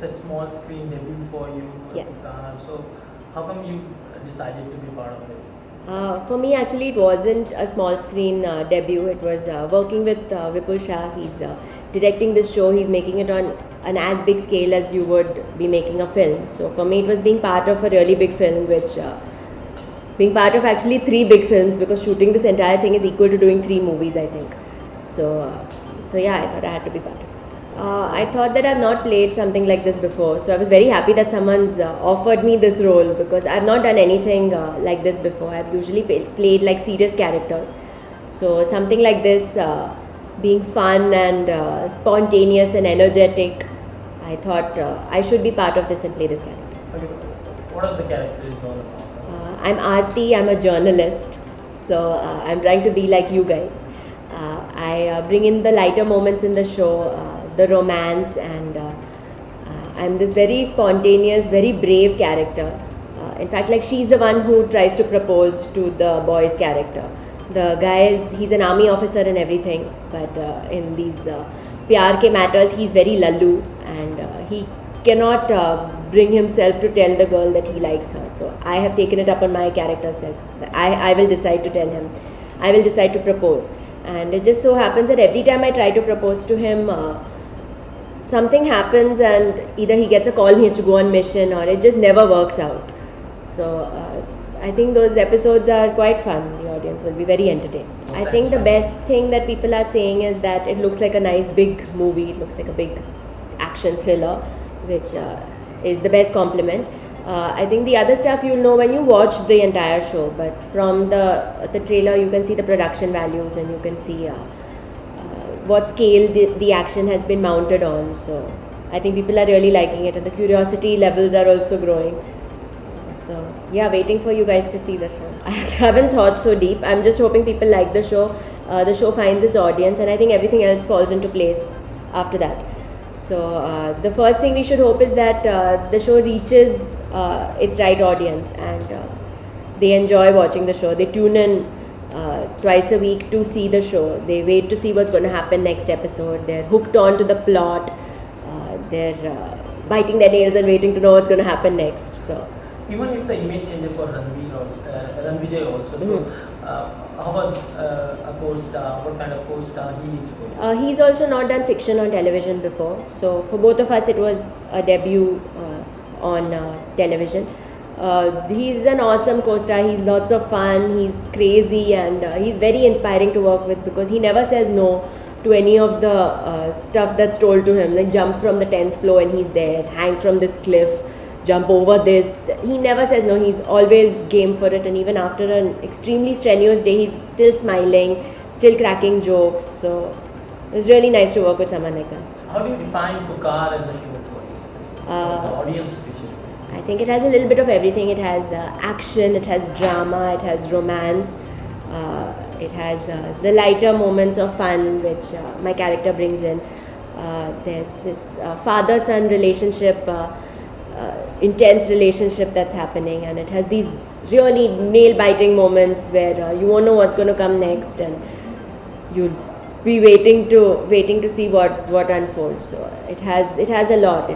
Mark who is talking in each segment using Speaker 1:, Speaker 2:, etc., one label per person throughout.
Speaker 1: it's a small screen debut for you.
Speaker 2: Yes.
Speaker 1: So how come you decided to be part of it?
Speaker 2: For me, actually, it wasn't a small screen debut. It was working with Vipul Shah. He's directing this show. He's making it on an as big scale as you would be making a film. So for me, it was being part of a really big film, which being part of actually 3 big films, because shooting this entire thing is equal to doing 3 movies, I think. So yeah, I thought I had to be part of it. I thought that I've not played something like this before, so I was very happy that someone's offered me this role, because I've not done anything like this before. I've usually played like serious characters, so something like this, being fun and spontaneous and energetic, I thought I should be part of this and play this character.
Speaker 1: Okay. What is the character is all about?
Speaker 2: I'm Aarti, I'm a journalist, so I'm trying to be like you guys. I bring in the lighter moments in the show, the romance, and I'm this very spontaneous, very brave character. In fact, like, she's the one who tries to propose to the boy's character. The guy he's an army officer and everything, but in these pyar ke matters, he's very lallu, and he cannot bring himself to tell the girl that he likes her. So I have taken it up on my character self. I will decide to tell him. I will decide to propose. And it just so happens that every time I try to propose to him, something happens, and either he gets a call and he has to go on mission, or it just never works out. So I think those episodes are quite fun. The audience will be very entertained. I think the best thing that people are saying is that it looks like a nice big movie. It looks like a big action thriller, which is the best compliment. I think the other stuff you'll know when you watch the entire show, but from the trailer you can see the production values, and you can see what scale the action has been mounted on. So I think people are really liking it, and the curiosity levels are also growing. So yeah, waiting for you guys to see the show. I haven't thought so deep. I'm just hoping people like the show. The show finds its audience, and I think everything else falls into place after that. So the first thing we should hope is that the show reaches its right audience, and they enjoy watching the show. They tune in twice a week to see the show. They wait to see what's going to happen next episode. They're hooked on to the plot. They're biting their nails and waiting to know what's going to happen next. So
Speaker 1: Even if the image changes for Ranvijay also.
Speaker 2: Mm-hmm.
Speaker 1: So how was a co-star? What kind of co-star he is for?
Speaker 2: He's also not done fiction on television before. So for both of us, it was a debut on television. He's an awesome co-star. He's lots of fun. He's crazy, and he's very inspiring to work with, because he never says no to any of the stuff that's told to him. Like, jump from the 10th floor and he's there. Hang from this cliff. Jump over this. He never says no. He's always game for it, and even after an extremely strenuous day, he's still smiling, still cracking jokes. So it's really nice to work with someone like that.
Speaker 1: How do you define Pukaar as a show for you? The audience especially.
Speaker 2: I think it has a little bit of everything. It has action, it has drama, it has romance, it has the lighter moments of fun, which my character brings in. There's this father-son relationship, intense relationship that's happening, and it has these really nail-biting moments where you won't know what's going to come next, and you'll be waiting to see what unfolds. So it has a lot.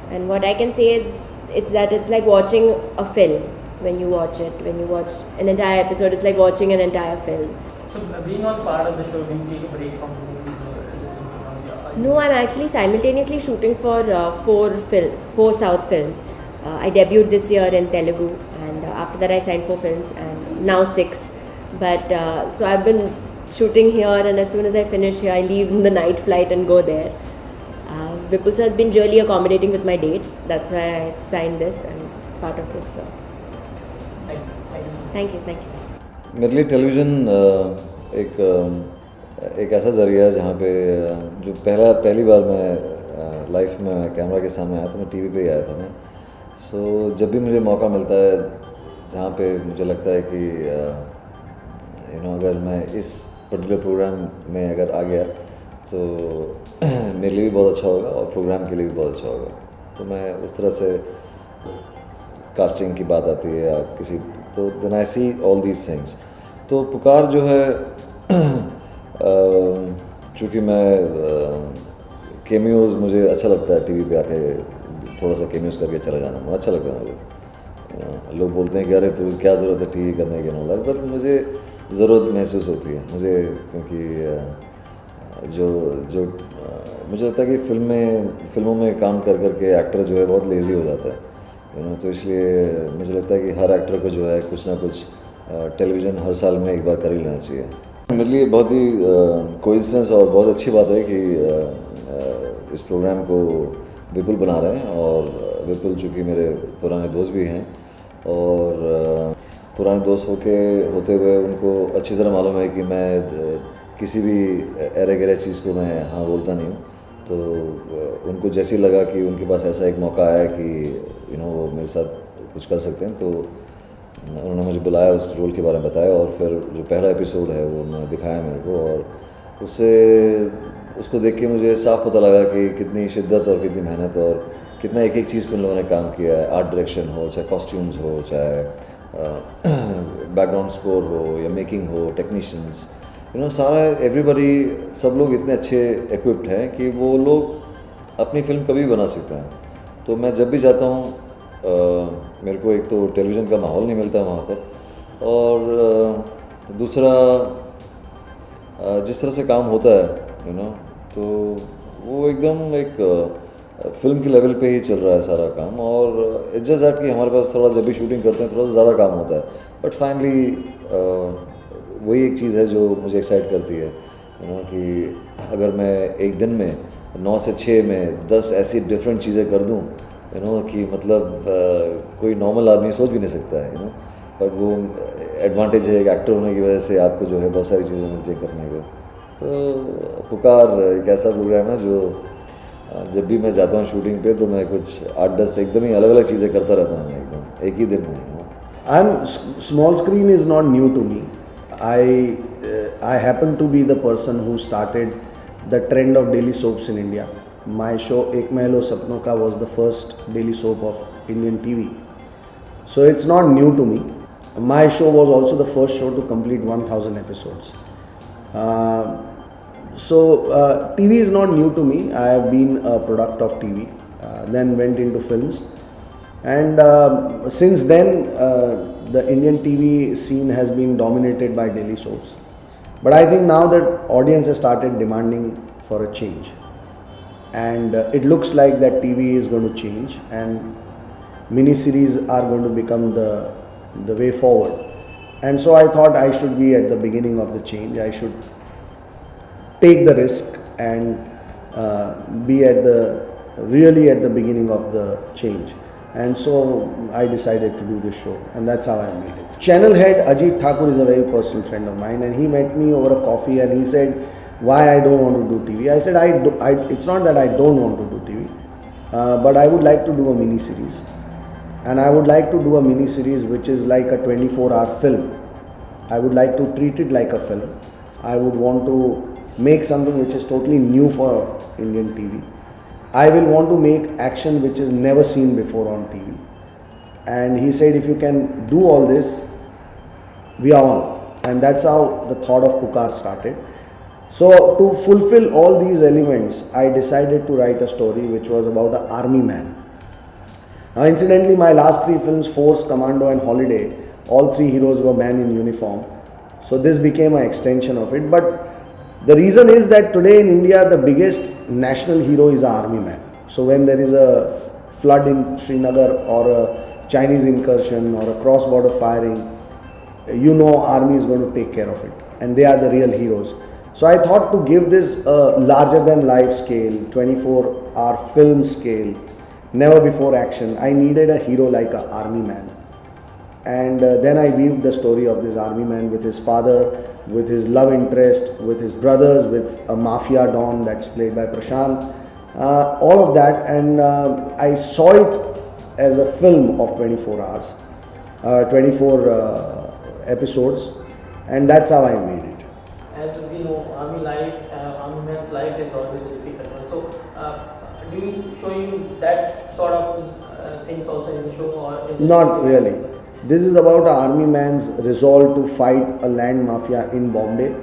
Speaker 2: And what I can say is it's like watching a film. When you watch an entire episode, it's like watching an entire film.
Speaker 1: So being on part of the show, do you take a break from movies, or is it something?
Speaker 2: No, I'm actually simultaneously shooting for 4 South films. I debuted this year in Telugu, and after that I signed 4 films, and now 6. But so I've been shooting here, and as soon as I finish here, I leave in the night flight and go there. Vipul sir has been really accommodating with my dates. That's why I signed this and part of this. So thank you.
Speaker 3: मेरे लिए television एक ऐसा ज़रिया है जहाँ पे जो पहली बार मैं लाइफ में कैमरा के सामने आया, तो मैं टीवी पे ही आया था मैं. सो जब भी मुझे मौका मिलता है जहाँ पे मुझे लगता है कि अगर मैं इस पर्टिकुलर प्रोग्राम में अगर आ गया तो मेरे लिए भी बहुत अच्छा होगा और प्रोग्राम के लिए भी बहुत अच्छा होगा, तो मैं उस तरह से कास्टिंग की बात आती है या किसी, तो then I see all these things. तो पुकार जो है चूँकि मैं केमियोज़ मुझे अच्छा लगता है टीवी पे आके थोड़ा सा कैमियोज करके चला जाना मुझे अच्छा लगता है मुझे। लोग बोलते हैं कि अरे तू क्या ज़रूरत है टीवी करने की नॉलेज, बट मुझे ज़रूरत महसूस होती है मुझे, क्योंकि जो जो मुझे लगता है कि फिल्मों में काम कर करके एक्टर जो है बहुत लेज़ी हो जाता है, तो इसलिए मुझे लगता है कि हर एक्टर को जो है कुछ ना कुछ टेलीविज़न हर साल में एक बार कर ही लेना चाहिए। मेरे लिए बहुत ही कोइंसिडेंस और बहुत अच्छी बात है कि इस प्रोग्राम को विपुल बना रहे हैं, और विपुल चूँकि मेरे पुराने दोस्त भी हैं, और पुराने दोस्त होते हुए उनको अच्छी तरह मालूम है कि मैं किसी भी एरे गहरे चीज़ को मैं हाँ बोलता नहीं हूँ। तो उनको जैसे ही लगा कि उनके पास ऐसा एक मौका आया कि वो मेरे साथ कुछ कर सकते हैं, तो उन्होंने मुझे बुलाया, उस रोल के बारे में बताया, और फिर जो पहला एपिसोड है वो उन्होंने दिखाया मेरे को, और उसको देख के मुझे साफ पता लगा कि कितनी शिद्दत और कितनी मेहनत और कितना एक एक चीज़ को उन लोगों ने काम किया है। आर्ट डायरेक्शन हो, चाहे कॉस्ट्यूम्स हो, चाहे बैकग्राउंड स्कोर हो, या मेकिंग हो, टेक्नीशियंस, सारा एवरीबॉडी, सब लोग इतने अच्छे इक्विप्ड हैं कि वो लोग अपनी फिल्म कभी भी बना सकते हैं। तो मैं जब भी जाता हूँ, मेरे को एक तो टेलीविज़न का माहौल नहीं मिलता है वहाँ पर, और दूसरा जिस तरह से काम होता है तो वो एकदम एक फिल्म के लेवल पे ही चल रहा है सारा काम। और इट्स जस्ट दैट कि हमारे पास थोड़ा जब भी शूटिंग करते हैं थोड़ा सा ज़्यादा काम होता है, बट फाइनली वही एक चीज़ है जो मुझे एक्साइट करती है, कि अगर मैं एक दिन में 9 से 6 में 10 ऐसी डिफरेंट चीज़ें कर दूं, कि मतलब कोई नॉर्मल आदमी सोच भी नहीं सकता है, पर वो एडवांटेज है एक एक्टर होने की वजह से, आपको जो है बहुत सारी चीज़ें मिलती है करने को। तो पुकार एक ऐसा प्रोग्राम है जो जब भी मैं जाता हूँ शूटिंग पे, तो मैं कुछ 8-10 एकदम ही अलग अलग चीज़ें करता रहता हूँ एकदम एक ही दिन में।
Speaker 4: Small screen is not new to me. I happen to be the person who started the trend of daily soaps in India. My show Ek Mahal Ho Sapnon Ka was the first daily soap of Indian TV. So it's not new to me. My show was also the first show to complete 1000 episodes. TV is not new to me. I have been a product of TV, then went into films, and since then the Indian TV scene has been dominated by daily soaps. But I think now that audience has started demanding for a change, and it looks like that TV is going to change, and miniseries are going to become the way forward. And so I thought I should be at the beginning of the change. I should take the risk and be really at the beginning of the change. And so I decided to do this show, and that's how I made it. Channel head Ajit Thakur is a very personal friend of mine, and he met me over a coffee, and he said, why I don't want to do TV. I said, it's not that I don't want to do TV, but I would like to do a mini series, and I would like to do a mini series which is like a 24-hour film. I would like to treat it like a film. I would want to make something which is totally new for Indian TV. I will want to make action which is never seen before on TV. And he said, if you can do all this, we are on. And that's how the thought of Pukaar started. So to fulfill all these elements, I decided to write a story which was about an army man. Now incidentally, my last 3 films, Force, Commando and Holiday, all 3 heroes were men in uniform. So this became an extension of it. But the reason is that today in India, the biggest national hero is an army man. So when there is a flood in Srinagar, or a Chinese incursion, or a cross-border firing, army is going to take care of it. And they are the real heroes. So I thought to give this a larger than life scale, 24-hour film scale, never before action, I needed a hero like an army man. And then I weaved the story of this army man with his father, with his love interest, with his brothers, with a mafia don that's played by Prashant, all of that. And I saw it as a film of 24 hours, 24 episodes, and that's how I made it.
Speaker 1: As we know, army man's life is always a difficult one. So, do you showing that sort of things also in the show, or is
Speaker 4: Not really. This is about an army man's resolve to fight a land mafia in Bombay,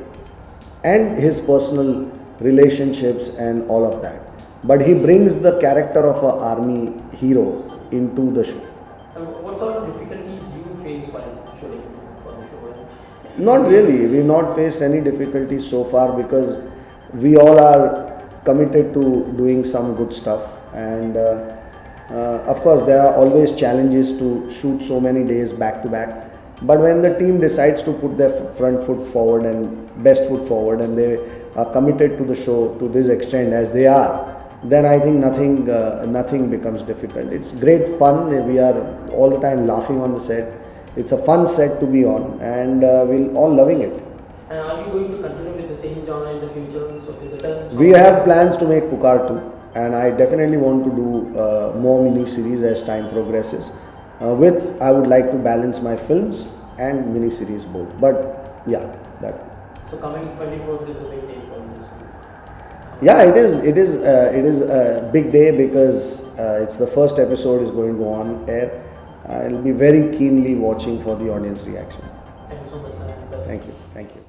Speaker 4: and his personal relationships and all of that. but he brings the character of an army hero into the show.
Speaker 1: What sort of difficulties you face while shooting for the show?
Speaker 4: Not really. We've not faced any difficulties so far because we all are committed to doing some good stuff. And of course, there are always challenges to shoot so many days back to back. But when the team decides to put their front foot forward and best foot forward, and they are committed to the show to this extent as they are, then I think nothing becomes difficult. It's great fun. We are all the time laughing on the set. It's a fun set to be on, and we're all loving it.
Speaker 1: And are you going to continue with the same genre in the future? So is it
Speaker 4: We have plans to make Pukaar-2, and I definitely want to do more mini-series as time progresses. I would like to balance my films and mini-series both. But yeah, that.
Speaker 1: So coming 24th is a big day for this.
Speaker 4: Yeah, it is. It is a big day because it's the first episode is going to go on air. I'll be very keenly watching for the audience reaction.
Speaker 1: Thank you so much, sir.
Speaker 4: Thank you. Thank you.